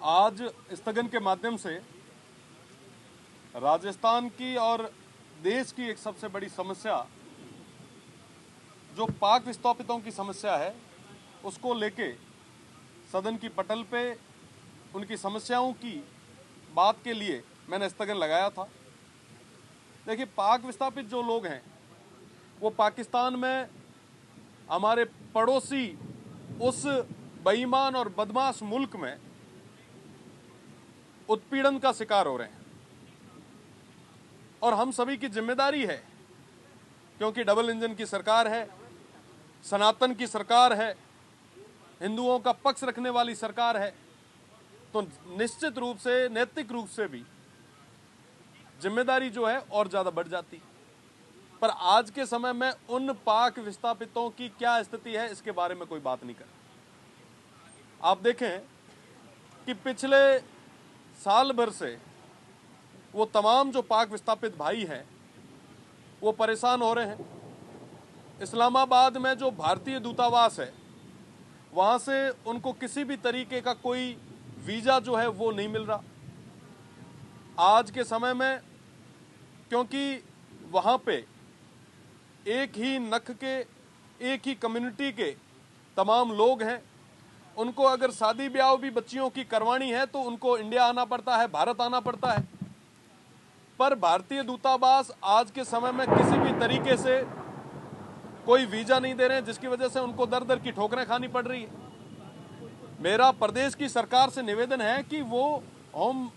आज स्थगन के माध्यम से राजस्थान की और देश की एक सबसे बड़ी समस्या जो पाक विस्थापितों की समस्या है उसको लेके सदन की पटल पे उनकी समस्याओं की बात के लिए मैंने स्थगन लगाया था। देखिए, पाक विस्थापित जो लोग हैं वो पाकिस्तान में हमारे पड़ोसी उस बेईमान और बदमाश मुल्क में उत्पीड़न का शिकार हो रहे हैं और हम सभी की जिम्मेदारी है, क्योंकि डबल इंजन की सरकार है, सनातन की सरकार है, हिंदुओं का पक्ष रखने वाली सरकार है, तो निश्चित रूप से नैतिक रूप से भी जिम्मेदारी जो है और ज्यादा बढ़ जाती। पर आज के समय में उन पाक विस्थापितों की क्या स्थिति है इसके बारे में कोई बात नहीं कर। आप देखें कि पिछले साल भर से वो तमाम जो पाक विस्थापित भाई हैं वो परेशान हो रहे हैं। इस्लामाबाद में जो भारतीय दूतावास है वहां से उनको किसी भी तरीके का कोई वीजा जो है वो नहीं मिल रहा आज के समय में, क्योंकि वहां पे एक ही नख के एक ही कम्युनिटी के तमाम लोग हैं। उनको अगर शादी ब्याह भी बच्चियों की करवानी है तो उनको इंडिया आना पड़ता है, भारत आना पड़ता है। पर भारतीय दूतावास आज के समय में किसी भी तरीके से कोई वीजा नहीं दे रहे हैं, जिसकी वजह से उनको दर दर की ठोकरें खानी पड़ रही है। मेरा प्रदेश की सरकार से निवेदन है कि वो होम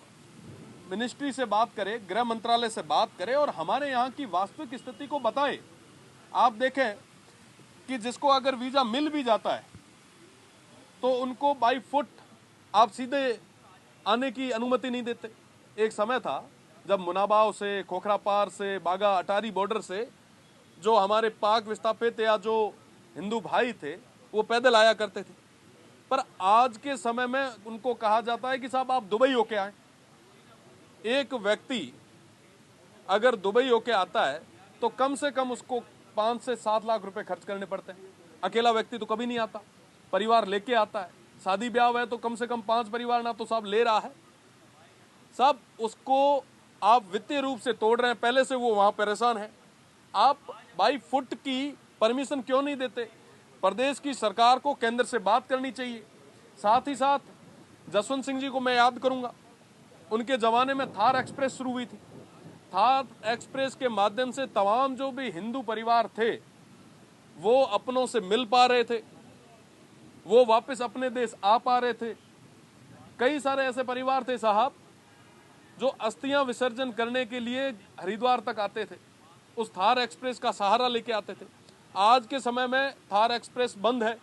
मिनिस्ट्री से बात करे, गृह मंत्रालय से बात करे और हमारे यहाँ की वास्तविक स्थिति को बताए। आप देखें कि जिसको अगर वीजा मिल भी जाता है तो उनको बाई फुट आप सीधे आने की अनुमति नहीं देते। एक समय था जब मुनाबाव से, खोखरापार से, बागा अटारी बॉर्डर से जो हमारे पाक विस्थापित या जो हिंदू भाई थे वो पैदल आया करते थे, पर आज के समय में उनको कहा जाता है कि साहब आप दुबई होके आए। एक व्यक्ति अगर दुबई होके आता है तो कम से कम उसको 5 से 7 लाख रुपए खर्च करने पड़ते हैं। अकेला व्यक्ति तो कभी नहीं आता, परिवार लेके आता है। शादी ब्याह है तो कम से कम 5 परिवार ना तो साहब ले रहा है। साहब उसको आप वित्तीय रूप से तोड़ रहे हैं, पहले से वो वहां परेशान है। आप बाई फुट की परमिशन क्यों नहीं देते? प्रदेश की सरकार को केंद्र से बात करनी चाहिए। साथ ही साथ जसवंत सिंह जी को मैं याद करूंगा, उनके जमाने में थार एक्सप्रेस शुरू हुई थी। थार एक्सप्रेस के माध्यम से तमाम जो भी हिंदू परिवार थे वो अपनों से मिल पा रहे थे, वो वापस अपने देश आ पा रहे थे। कई सारे ऐसे परिवार थे साहब जो अस्थियां विसर्जन करने के लिए हरिद्वार तक आते थे, उस थार एक्सप्रेस का सहारा लेके आते थे। आज के समय में थार एक्सप्रेस बंद है।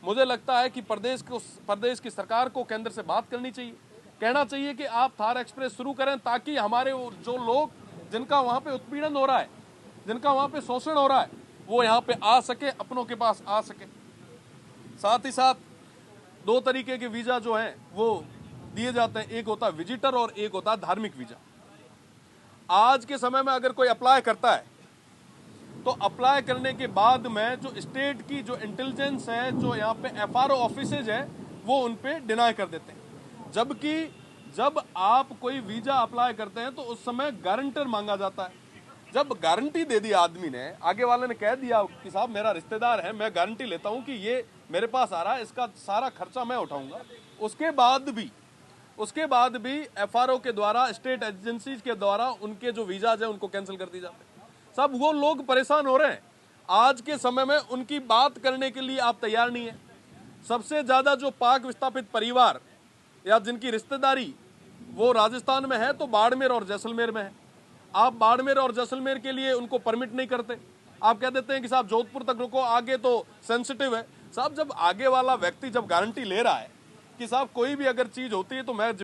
मुझे लगता है कि प्रदेश की सरकार को केंद्र से बात करनी चाहिए, कहना चाहिए कि आप थार एक्सप्रेस शुरू करें ताकि हमारे जो लोग जिनका वहां पे उत्पीड़न हो रहा है, जिनका वहां पे शोषण हो रहा है, वो यहाँ पे आ सके, अपनों के पास आ सके। साथ ही साथ 2 तरीके के वीजा जो हैं वो दिए जाते हैं, एक होता है विजिटर और एक होता है धार्मिक वीजा। आज के समय में अगर कोई अप्लाई करता है तो अप्लाई करने के बाद में जो स्टेट की जो इंटेलिजेंस है, जो यहाँ पे एफआरओ ऑफिसेज है, वो उन पे डिनाई कर देते हैं। जबकि जब आप कोई वीजा अप्लाई करते हैं तो उस समय गारंटर मांगा जाता है। जब गारंटी दे दी आदमी ने, आगे वाले ने कह दिया कि साहब मेरा रिश्तेदार है, मैं गारंटी लेता हूं कि ये मेरे पास आ रहा है, इसका सारा खर्चा मैं उठाऊंगा, उसके बाद भी एफआरओ के द्वारा, स्टेट एजेंसीज के द्वारा उनके जो वीजाज है उनको कैंसिल कर दी जाते हैं। सब वो लोग परेशान हो रहे हैं। आज के समय में उनकी बात करने के लिए आप तैयार नहीं है। सबसे ज्यादा जो पाक विस्थापित परिवार या जिनकी रिश्तेदारी वो राजस्थान में है तो बाड़मेर और जैसलमेर में है। आप बाड़मेर और जैसलमेर के लिए उनको परमिट नहीं करते, आप कह देते हैं कि साहब जोधपुर तक रुको, आगे तो सेंसिटिव है। साहब जब आगे वाला व्यक्ति जब गारंटी ले रहा है कि साहब कोई भी अगर चीज होती है तो मैं